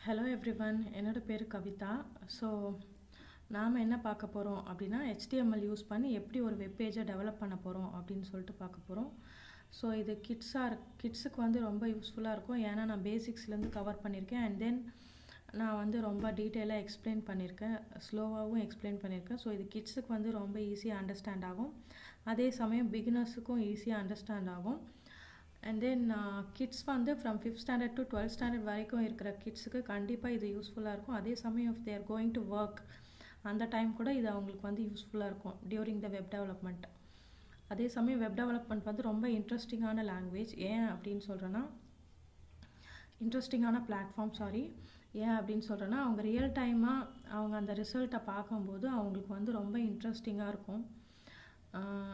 Hello everyone, என்னோட பேர் Kavitha. So நாம் என்ன பார்க்க போகிறோம் அப்படின்னா HTML யூஸ் பண்ணி எப்படி ஒரு வெப்பேஜை டெவலப் பண்ண போகிறோம் அப்படின்னு சொல்லிட்டு பார்க்க போகிறோம். ஸோ இது கிட்ஸுக்கு வந்து ரொம்ப யூஸ்ஃபுல்லாக இருக்கும். ஏன்னா நான் பேசிக்ஸ்லேருந்து கவர் பண்ணியிருக்கேன். அண்ட் தென் நான் வந்து ரொம்ப டீட்டெயிலாக எக்ஸ்பிளைன் பண்ணியிருக்கேன், ஸ்லோவாகவும் எக்ஸ்பிளைன் பண்ணியிருக்கேன். ஸோ இது கிட்ஸுக்கு வந்து ரொம்ப ஈஸியாக அண்டர்ஸ்டாண்ட் ஆகும். அதே சமயம் பிகினர்ஸுக்கும் ஈஸியாக அண்டர்ஸ்டாண்ட் ஆகும். அண்ட் தென் கிட்ஸ் வந்து from 5th standard to 12th standard வரைக்கும் இருக்கிற கிட்ஸுக்கு கண்டிப்பாக இது யூஸ்ஃபுல்லாக இருக்கும். அதே சமயம் if they're going to work அந்த டைம் கூட இது அவங்களுக்கு வந்து யூஸ்ஃபுல்லாக இருக்கும் டியூரிங் த வெப் டெவலப்மெண்ட். அதே சமயம் வெப் டெவலப்மெண்ட் வந்து ரொம்ப இன்ட்ரெஸ்டிங்கான லாங்குவேஜ். ஏன் அப்படின்னு சொல்கிறேன்னா இன்ட்ரெஸ்டிங்கான பிளாட்ஃபார்ம் ஏன் அப்படின்னு சொல்கிறேன்னா அவங்க ரியல் டைமாக அவங்க அந்த ரிசல்ட்டை பார்க்கும்போது அவங்களுக்கு வந்து ரொம்ப இன்ட்ரெஸ்டிங்காக இருக்கும்.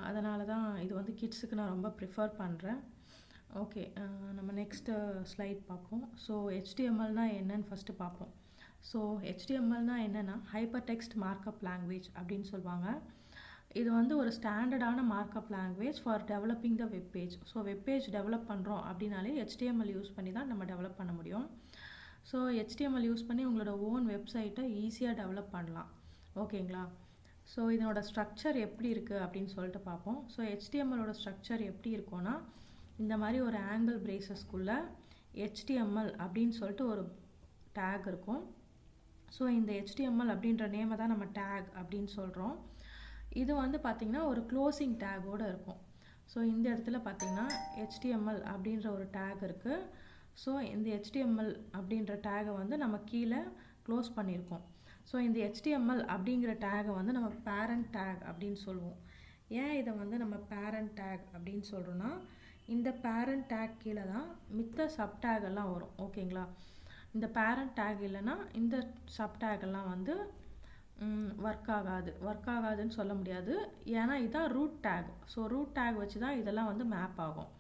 அதனால தான் இது வந்து கிட்ஸுக்கு நான் ரொம்ப ப்ரிஃபர் பண்ணுறேன். ஓகே, நம்ம நெக்ஸ்ட்டு ஸ்லைட் பார்ப்போம். ஸோ HTMLனால் என்னன்னு ஃபஸ்ட்டு பார்ப்போம். ஸோ HTMLனால் என்னென்னா ஹைப்பர் டெக்ஸ்ட் மார்க்அப் லாங்குவேஜ் அப்படின்னு சொல்லுவாங்க. இது வந்து ஒரு ஸ்டாண்டர்டான markup language for developing the webpage. So webpage develop பண்ணுறோம் அப்படின்னாலே HTML யூஸ் பண்ணி தான் நம்ம டெவலப் பண்ண முடியும். ஸோ HTML யூஸ் பண்ணி உங்களோட ஓன் வெப்சைட்டை ஈஸியாக டெவலப் பண்ணலாம். ஓகேங்களா? ஸோ இதனோட ஸ்ட்ரக்சர் எப்படி இருக்குது அப்படின்னு சொல்லிட்டு பார்ப்போம். ஸோ HTMLோட ஸ்ட்ரக்சர் எப்படி இருக்கும்னா இந்த மாதிரி ஒரு ஆங்கிள் பிரேசஸ்க்குள்ளே HTML அப்படின்னு சொல்லிட்டு ஒரு டேக் இருக்கும். ஸோ இந்த HTML அப்படின்ற நேமை தான் நம்ம டேக் அப்படின்னு சொல்கிறோம். இது வந்து பார்த்திங்கன்னா ஒரு க்ளோசிங் டேக்கோடு இருக்கும். ஸோ இந்த இடத்துல பார்த்திங்கன்னா HTML அப்படின்ற ஒரு டேக் இருக்குது. ஸோ இந்த HTML அப்படின்ற டேகை வந்து நம்ம கீழே க்ளோஸ் பண்ணியிருக்கோம். ஸோ இந்த HTML அப்படிங்கிற டேகை வந்து நம்ம பேரண்ட் டேக் அப்படின்னு சொல்லுவோம். ஏன் இதை வந்து நம்ம பேரண்ட் டேக் அப்படின்னு சொல்கிறோன்னா இந்த பேரண்ட் டேக் கீழே தான் மித்த சப்டேக் எல்லாம் வரும். ஓகேங்களா? இந்த பேரண்ட் டேக் இல்லைன்னா இந்த சப்டேக் எல்லாம் வந்து ஒர்க் ஆகாதுன்னு சொல்ல முடியாது. ஏன்னா இதுதான் root tag. So root tag வச்சு தான் இதெல்லாம் வந்து மேப் ஆகும்.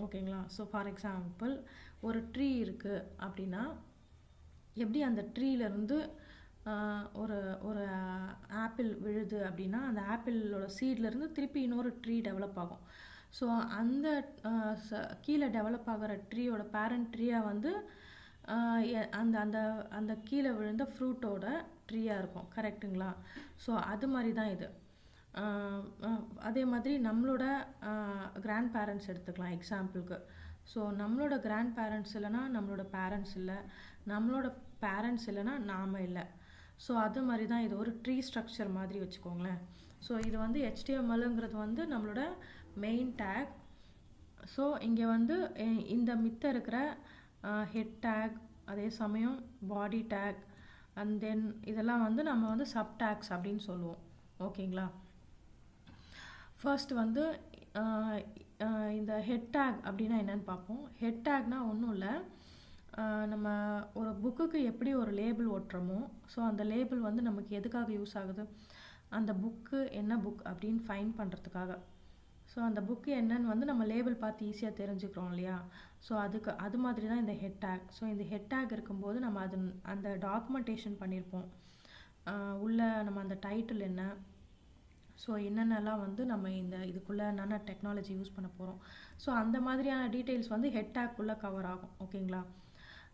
ஓகேங்களா? ஸோ ஃபார் எக்ஸாம்பிள் ஒரு ட்ரீ இருக்குது அப்படின்னா எப்படி அந்த ட்ரீலேருந்து ஒரு ஒரு ஆப்பிள் விழுது அப்படின்னா அந்த ஆப்பிளோட சீட்லேருந்து திருப்பி இன்னொரு ட்ரீ டெவலப் ஆகும். ஸோ அந்த கீழே டெவலப் ஆகிற ட்ரீயோட பேரண்ட் ட்ரீயாக வந்து அந்த அந்த அந்த கீழே விழுந்த ஃப்ரூட்டோட ட்ரீயாக இருக்கும். கரெக்டுங்களா? ஸோ அது மாதிரி தான் இது. அதே மாதிரி நம்மளோட கிராண்ட் பேரண்ட்ஸ் எடுத்துக்கலாம் எக்ஸாம்பிளுக்கு. ஸோ நம்மளோட கிராண்ட் பேரண்ட்ஸ் இல்லைன்னா நம்மளோட பேரண்ட்ஸ் இல்லை, நம்மளோட பேரண்ட்ஸ் இல்லைன்னா நாம் இல்லை. ஸோ அது மாதிரி தான் இது ஒரு ட்ரீ ஸ்ட்ரக்சர் மாதிரி வச்சுக்கோங்களேன். ஸோ இது வந்து HTMLங்கிறது வந்து நம்மளோட மெயின் டேக். ஸோ இங்கே வந்து இந்த மித்த இருக்கிற ஹெட் டேக், அதே சமயம் பாடி டேக், அண்ட் தென் இதெல்லாம் வந்து நம்ம வந்து சப் டேக்ஸ் அப்படின்னு சொல்லுவோம். ஓகேங்களா? ஃபர்ஸ்ட் வந்து இந்த ஹெட் டேக் அப்படின்னா என்னன்னு பார்ப்போம். ஹெட் டேக்னால் ஒன்றும் இல்லை, நம்ம ஒரு புக்குக்கு எப்படி ஒரு லேபிள் ஓட்டுறோமோ ஸோ அந்த லேபிள் வந்து நமக்கு எதுக்காக யூஸ் ஆகுது, அந்த புக்கு என்ன புக் அப்படின்னு ஃபைண்ட் பண்ணுறதுக்காக. ஸோ அந்த புக்கு என்னன்னு வந்து நம்ம லேபிள் பார்த்து ஈஸியாக தெரிஞ்சுக்கிறோம் இல்லையா? ஸோ அது மாதிரி தான் இந்த ஹெட் டேக். ஸோ இந்த ஹெட் டேக் இருக்கும்போது நம்ம அந்த டாக்குமெண்டேஷன் பண்ணியிருப்போம். உள்ள நம்ம அந்த டைட்டில் என்ன, ஸோ என்னென்னலாம் வந்து நம்ம இதுக்குள்ளே என்னென்ன டெக்னாலஜி யூஸ் பண்ண போகிறோம், ஸோ அந்த மாதிரியான டீட்டெயில்ஸ் வந்து ஹெட் டேக்குள்ளே கவர் ஆகும். ஓகேங்களா?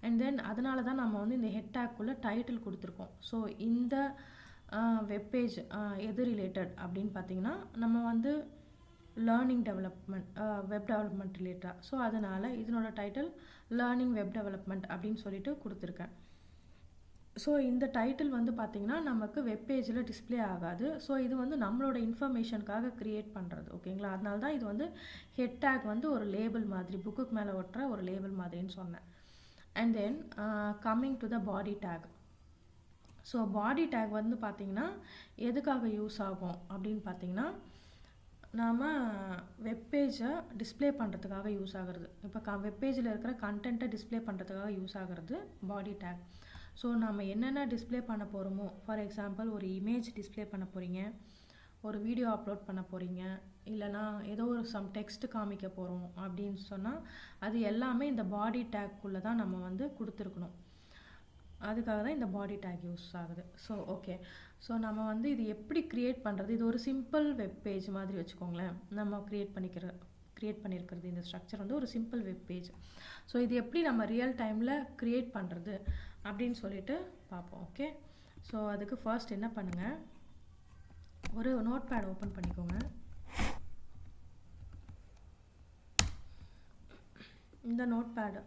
அண்ட் தென் அதனால தான் நம்ம வந்து இந்த ஹெட் டேக்குள்ளே டைட்டில் கொடுத்துருக்கோம். ஸோ இந்த வெப்பேஜ் எது ரிலேட்டட் அப்படின்னு பார்த்தீங்கன்னா நம்ம வந்து லேர்னிங் டெவலப்மெண்ட், வெப் டெவலப்மெண்ட் ரிலேட்டடாக. ஸோ அதனால் இதனோட டைட்டில் லேர்னிங் வெப் டெவலப்மெண்ட் அப்படின்னு சொல்லிட்டு கொடுத்துருக்கேன். ஸோ இந்த டைட்டில் வந்து பார்த்திங்கன்னா நமக்கு வெப்பேஜில் டிஸ்பிளே ஆகாது. ஸோ இது வந்து நம்மளோட இன்ஃபர்மேஷனுக்காக க்ரியேட் பண்ணுறது. ஓகேங்களா? அதனால தான் இது வந்து ஹெட் டேக் வந்து ஒரு லேபிள் மாதிரி, புக்குக்கு மேலே ஒட்டுற ஒரு லேபிள் மாதிரின்னு சொன்னேன். And then coming to the body take. So body take வந்து பார்த்திங்கன்னா எதுக்காக யூஸ் ஆகும் அப்படின்னு பார்த்திங்கன்னா நாம் வெப்பேஜை டிஸ்பிளே பண்ணுறதுக்காக யூஸ் ஆகிறது. இப்போ வெப்பேஜில் இருக்கிற கண்டென்ட்டை டிஸ்பிளே பண்ணுறதுக்காக யூஸ் ஆகிறது பாடி டேக். ஸோ நம்ம என்னென்ன டிஸ்பிளே பண்ண போகிறோமோ, ஃபார் எக்ஸாம்பிள் ஒரு இமேஜ் டிஸ்பிளே பண்ண போகிறீங்க, ஒரு வீடியோ அப்லோட் பண்ண போகிறீங்க, இல்லைனா ஏதோ ஒரு சம் டெக்ஸ்ட் காமிக்க போகிறோம் அப்படின்னு சொன்னால் அது எல்லாமே இந்த பாடி டேக்குள்ளே தான் நம்ம வந்து கொடுத்துருக்கணும். அதுக்காக தான் இந்த பாடி டேக் யூஸ் ஆகுது. ஸோ ஓகே, ஸோ நம்ம வந்து இது எப்படி க்ரியேட் பண்ணுறது, இது ஒரு சிம்பிள் வெப் பேஜ் மாதிரி வச்சுக்கோங்களேன் நம்ம க்ரியேட் பண்ணிக்கிற க்ரியேட் பண்ணியிருக்கிறது. இந்த ஸ்ட்ரக்சர் வந்து ஒரு சிம்பிள் வெப் பேஜ். ஸோ இது எப்படி நம்ம ரியல் டைமில் க்ரியேட் பண்ணுறது அப்படின்னு சொல்லிட்டு பார்ப்போம். ஓகே, ஸோ அதுக்கு ஃபர்ஸ்ட் என்ன பண்ணுங்கள், ஒரு நோட் பேட் ஓப்பன் பண்ணிக்கோங்க. இந்த நோட் பேடு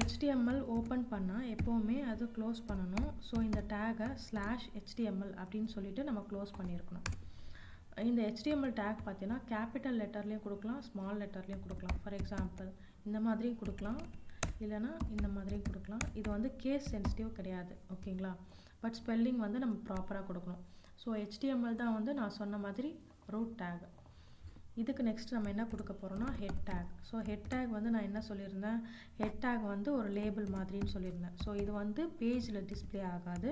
HTML ஓப்பன் பண்ணால் எப்போவுமே அது க்ளோஸ் பண்ணணும். ஸோ இந்த டேகை /HTML அப்படின்னு சொல்லிட்டு நம்ம க்ளோஸ் பண்ணியிருக்கணும். இந்த HTML டேக் பார்த்தீங்கன்னா கேபிட்டல் லெட்டர்லேயும் கொடுக்கலாம், ஸ்மால் லெட்டர்லேயும் கொடுக்கலாம். ஃபார் எக்ஸாம்பிள் இந்த மாதிரியும் கொடுக்கலாம், இல்லைனா இந்த மாதிரியும் கொடுக்கலாம். இது வந்து கேஸ் சென்சிட்டிவ் கிடையாது, ஓகேங்களா. பட் ஸ்பெல்லிங் வந்து நம்ம ப்ராப்பராக கொடுக்கணும். ஸோ HTML தான் வந்து நான் சொன்ன மாதிரி ரூட் டேக். இதுக்கு நெக்ஸ்ட் நம்ம என்ன கொடுக்க போகிறோம்னா head take. So head take வந்து நான் என்ன சொல்லியிருந்தேன், ஹெட் டேக் வந்து ஒரு லேபிள் மாதிரின்னு சொல்லியிருந்தேன். ஸோ இது வந்து பேஜில் டிஸ்பிளே ஆகாது,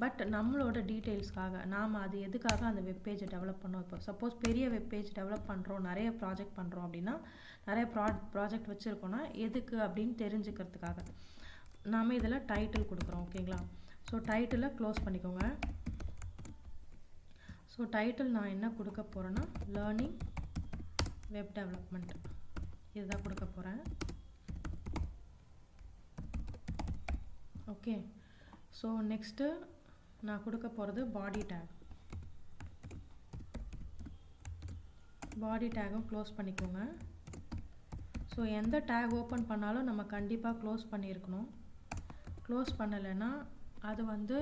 பட் நம்மளோட டீட்டெயில்ஸ்க்காக நாம் அது எதுக்காக அந்த வெப்பேஜை டெவலப் பண்ணோம். இப்போ சப்போஸ் பெரிய வெப்பேஜ் டெவலப் பண்ணுறோம், நிறைய ப்ராஜெக்ட் பண்ணுறோம் அப்படின்னா, நிறைய ப்ராஜெக்ட் வச்சுருக்கோன்னா எதுக்கு அப்படின்னு தெரிஞ்சுக்கிறதுக்காக நாம் இதில் டைட்டில் கொடுக்குறோம், ஓகேங்களா. ஸோ டைட்டிலை க்ளோஸ் பண்ணிக்கோங்க. ஸோ டைட்டில் நான் என்ன கொடுக்க போகிறேன்னா லேர்னிங் வெப் டெவலப்மெண்ட் இதுதான் கொடுக்க போகிறேன். ஓகே, ஸோ நெக்ஸ்ட்டு நான் கொடுக்க போகிறது பாடி டேக். பாடி டேகும் க்ளோஸ் பண்ணிக்கோங்க. ஸோ எந்த டேக் ஓப்பன் பண்ணாலும் நம்ம கண்டிப்பாக க்ளோஸ் பண்ணியிருக்கணும். க்ளோஸ் பண்ணலைன்னா அது வந்து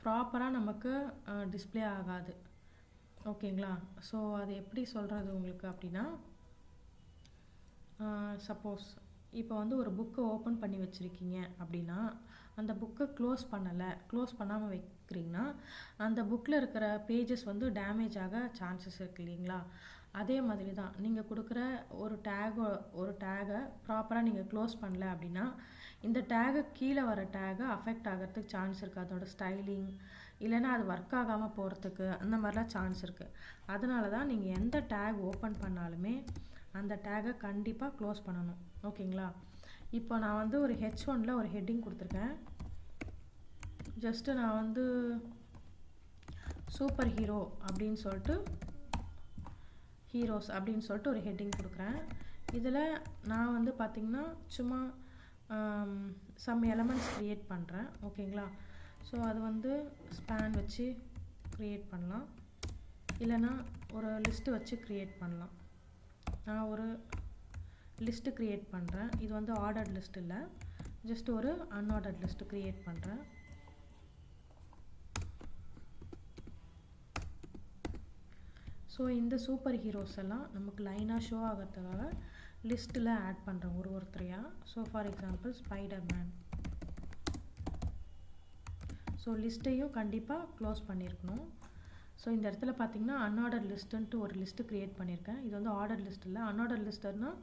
ப்ராப்பராக நமக்கு டிஸ்பிளே ஆகாது, ஓகேங்களா. ஸோ அது எப்படி சொல்கிறது உங்களுக்கு அப்படின்னா, சப்போஸ் இப்போ வந்து ஒரு புக்கை ஓப்பன் பண்ணி வச்சுருக்கீங்க அப்படின்னா, அந்த புக்கை க்ளோஸ் பண்ணாமல் வைக்கிறீங்கன்னா அந்த புக்கில் இருக்கிற பேஜஸ் வந்து டேமேஜ் ஆக சான்சஸ் இருக்குது இல்லைங்களா. அதே மாதிரி தான் நீங்கள் கொடுக்குற ஒரு டேகை ப்ராப்பராக நீங்கள் க்ளோஸ் பண்ணல அப்படின்னா இந்த டேகை கீழே வர டேகை அஃபெக்ட் ஆகிறதுக்கு சான்ஸ் இருக்குது. அதோட ஸ்டைலிங் இல்லைன்னா அது ஒர்க் ஆகாமல் போகிறதுக்கு அந்த மாதிரிலாம் சான்ஸ் இருக்குது. அதனால தான் நீங்கள் எந்த டேக் ஓப்பன் பண்ணாலுமே அந்த டேகை கண்டிப்பாக க்ளோஸ் பண்ணணும், ஓகேங்களா. இப்போ நான் வந்து ஒரு H1ல் ஒரு ஹெட்டிங் கொடுத்துருக்கேன். ஜஸ்ட்டு நான் வந்து சூப்பர் ஹீரோ அப்படின்னு சொல்லிட்டு ஹீரோஸ் அப்படின்னு சொல்லிட்டு ஒரு ஹெட்டிங் கொடுக்குறேன். இதில் நான் வந்து பார்த்திங்கன்னா சும்மா சம் எலமெண்ட்ஸ் க்ரியேட் பண்ணுறேன், ஓகேங்களா. ஸோ அது வந்து ஸ்பேன் வச்சு க்ரியேட் பண்ணலாம், இல்லைனா ஒரு லிஸ்ட்டு வச்சு க்ரியேட் பண்ணலாம். நான் ஒரு லிஸ்ட்டு க்ரியேட் பண்ணுறேன். இது வந்து ஆர்டர்ட் லிஸ்ட் இல்லை, ஜஸ்ட் ஒரு அன்ஆர்டர்ட் லிஸ்ட்டு க்ரியேட் பண்ணுறேன். ஸோ இந்த சூப்பர் ஹீரோஸ் எல்லாம் நமக்கு லைனாக ஷோ ஆகிறதுக்காக லிஸ்ட்டில் ஆட் பண்ணுறேன் ஒருத்தரையாக. So for example Spiderman. So லிஸ்ட்டையும் கண்டிப்பாக க்ளோஸ் பண்ணியிருக்கணும். ஸோ இந்த இடத்துல பார்த்திங்கன்னா அன்ஆர்டர் லிஸ்ட்டுன்ட்டு ஒரு லிஸ்ட்டு க்ரியேட் பண்ணியிருக்கேன். இது வந்து ஆர்டர் லிஸ்ட் இல்லை. அன்ஆர்டர் லிஸ்ட்டுனால்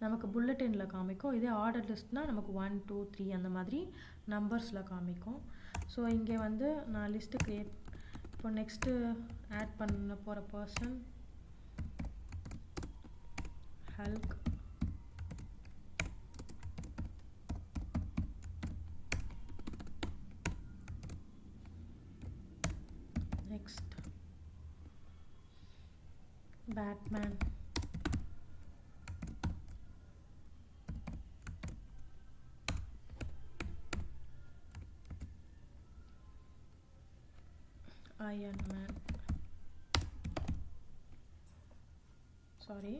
நமக்கு புல்லட்டினில் காமிக்கும். இதே ஆர்டர் லிஸ்ட்னால் நமக்கு 1 2 3 அந்த மாதிரி நம்பர்ஸில் காமிக்கும். ஸோ இங்கே வந்து நான் லிஸ்ட்டு க்ரியேட் இப்போ நெக்ஸ்ட்டு ஆட் பண்ண போகிற person Hulk. Next Batman. Iron Man. Sorry.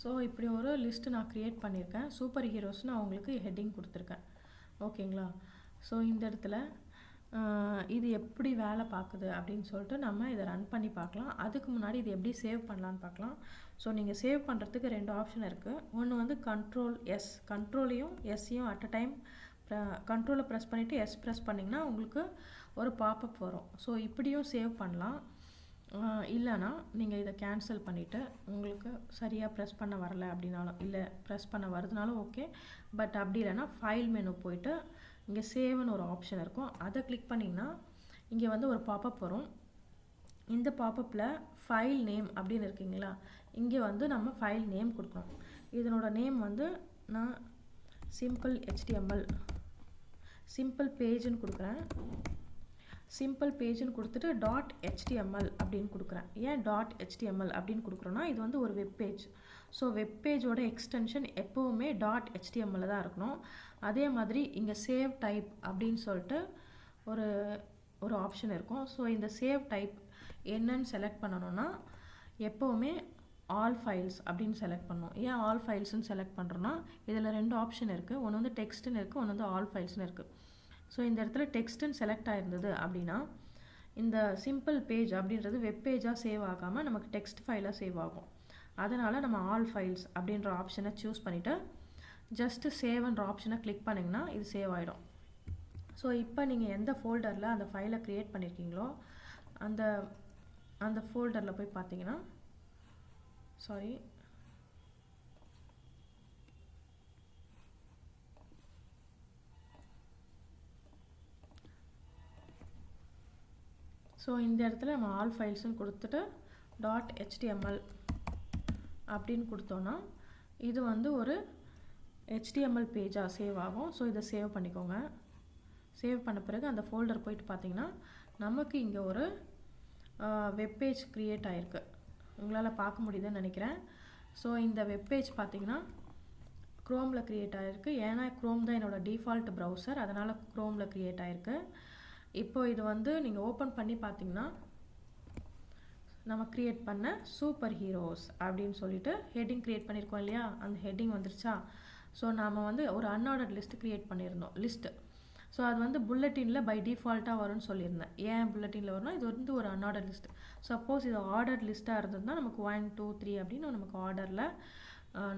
So இப்படி ஒரு லிஸ்ட்டு நான் க்ரியேட் பண்ணியிருக்கேன். சூப்பர் ஹீரோஸ் நான் உங்களுக்கு ஹெட்டிங் கொடுத்துருக்கேன், ஓகேங்களா. ஸோ இந்த இடத்துல இது எப்படி வேலை பார்க்குது அப்படின்னு சொல்லிட்டு நம்ம இதை ரன் பண்ணி பார்க்கலாம். அதுக்கு முன்னாடி இது எப்படி சேவ் பண்ணலான்னு பார்க்கலாம். ஸோ நீங்கள் சேவ் பண்ணுறதுக்கு 2 ஆப்ஷன் இருக்குது. ஒன்று வந்து Ctrl+S, கண்ட்ரோலையும் எஸ்ஸையும் அட் அ டைம் கண்ட்ரோலை ப்ரெஸ் பண்ணிவிட்டு எஸ் ப்ரெஸ் பண்ணிங்கன்னா உங்களுக்கு ஒரு பாப்பப் வரும். ஸோ இப்படியும் சேவ் பண்ணலாம். இல்லைனா நீங்கள் இதை கேன்சல் பண்ணிவிட்டு உங்களுக்கு சரியாக ப்ரெஸ் பண்ண வரலை அப்படின்னாலும், இல்லை ப்ரெஸ் பண்ண வருதுனாலும் ஓகே. பட் அப்படி இல்லைனா ஃபைல் மெனு போய்ட்டு இங்கே சேவ்னு ஒரு ஆப்ஷன் இருக்கும், அதை கிளிக் பண்ணிங்கன்னா இங்கே வந்து ஒரு பாப்பப் வரும். இந்த பாப்பப்பில் ஃபைல் நேம் அப்படின்னு இருக்குங்களா, இங்கே வந்து நம்ம ஃபைல் நேம் கொடுக்கணும். இதனோட நேம் வந்து நான் சிம்பிள் HTML சிம்பிள் பேஜுன்னு கொடுக்குறேன். சிம்பிள் பேஜுன்னு கொடுத்துட்டு .html அப்படின்னு கொடுக்குறேன். ஏன் .html அப்படின்னு கொடுக்குறோன்னா, இது வந்து ஒரு வெப் பேஜ். ஸோ வெப் பேஜோட எக்ஸ்டென்ஷன் எப்போவுமே .html தான் இருக்கணும். அதே மாதிரி இங்கே சேவ் டைப் அப்படின்னு சொல்லிட்டு ஒரு ஆப்ஷன் இருக்கும். ஸோ இந்த சேவ் டைப் என்னன்னு செலக்ட் பண்ணணும்னா எப்போவுமே ஆல் ஃபைல்ஸ் அப்படின்னு செலக்ட் பண்ணணும். ஏன் ஆல் ஃபைல்ஸ்ன்னு செலக்ட் பண்ணுறோன்னா, இதில் 2 ஆப்ஷன் இருக்குது. ஒன்று வந்து டெக்ஸ்ட்டுன்னு இருக்குது, ஒன்று வந்து ஆல் ஃபைல்ஸ்னு இருக்குது. ஸோ இந்த இடத்துல டெக்ஸ்ட்டுன்னு செலக்ட் ஆயிருந்தது அப்படின்னா, இந்த சிம்பிள் பேஜ் அப்படின்றது வெப் பேஜாக சேவ் ஆகாமல் நமக்கு டெக்ஸ்ட் ஃபைலாக சேவ் ஆகும். அதனால் நம்ம ஆல் ஃபைல்ஸ் அப்படின்ற ஆப்ஷனை சூஸ் பண்ணிவிட்டு ஜஸ்ட்டு சேவ்ன்ற ஆப்ஷனை கிளிக் பண்ணிங்கன்னா இது சேவ் ஆகிடும். ஸோ இப்போ நீங்கள் எந்த ஃபோல்டரில் அந்த ஃபைலை க்ரியேட் பண்ணியிருக்கீங்களோ அந்த ஃபோல்டரில் போய் பார்த்தீங்கன்னா, ஸோ இந்த இடத்துல நம்ம ஆல் ஃபைல்ஸ்ன்னு கொடுத்துட்டு .html அப்படின்னு கொடுத்தோன்னா இது வந்து ஒரு HTML பேஜாக சேவ் ஆகும். ஸோ இதை சேவ் பண்ணிக்கோங்க. சேவ் பண்ண பிறகு அந்த ஃபோல்டர் போயிட்டு பார்த்தீங்கன்னா நமக்கு இங்கே ஒரு வெப்பேஜ் க்ரியேட் ஆகிருக்கு. உங்களால் பார்க்க முடியுதுன்னு நினைக்கிறேன். ஸோ இந்த வெப்பேஜ் பார்த்தீங்கன்னா க்ரோமில் க்ரியேட் ஆகிருக்கு. ஏன்னா க்ரோம் தான் என்னோடய டிஃபால்ட் ப்ரௌசர், அதனால் க்ரோமில் க்ரியேட் ஆகிருக்கு. இப்போ இது வந்து நீங்கள் ஓப்பன் பண்ணி பார்த்தீங்கன்னா நம்ம க்ரியேட் பண்ண சூப்பர் ஹீரோஸ் அப்படின்னு சொல்லிட்டு ஹெட்டிங் க்ரியேட் பண்ணியிருக்கோம் இல்லையா, அந்த ஹெட்டிங் வந்துருச்சா. ஸோ நாம் வந்து ஒரு அன்ஆர்டர்ட் லிஸ்ட்டு க்ரியேட் பண்ணியிருந்தோம், லிஸ்ட்டு. ஸோ அது வந்து புல்லட்டினில் பை டிஃபால்ட்டாக வரும்னு சொல்லியிருந்தேன். ஏன் புல்லட்டினில் வரும்னா, இது வந்து ஒரு அன்ஆர்டர்ட் லிஸ்ட்டு. சப்போஸ் இது ஆர்டர் லிஸ்ட்டாக இருந்ததுன்னா நமக்கு 1 2 3 அப்படின்னு நமக்கு ஆர்டரில்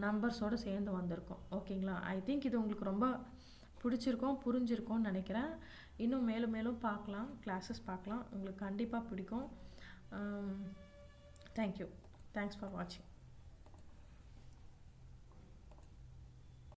நம்பர்ஸோடு சேர்ந்து வந்திருக்கும். ஓகேங்களா. ஐ திங்க் இது உங்களுக்கு ரொம்ப பிடிச்சிருக்கோம், புரிஞ்சிருக்கோன்னு நினைக்கிறேன். இன்னும் மேலும் பார்க்கலாம், கிளாஸஸ் பார்க்கலாம். உங்களுக்கு கண்டிப்பாக பிடிக்கும். தேங்க்யூ. தேங்க்ஸ் ஃபார் வாட்சிங்.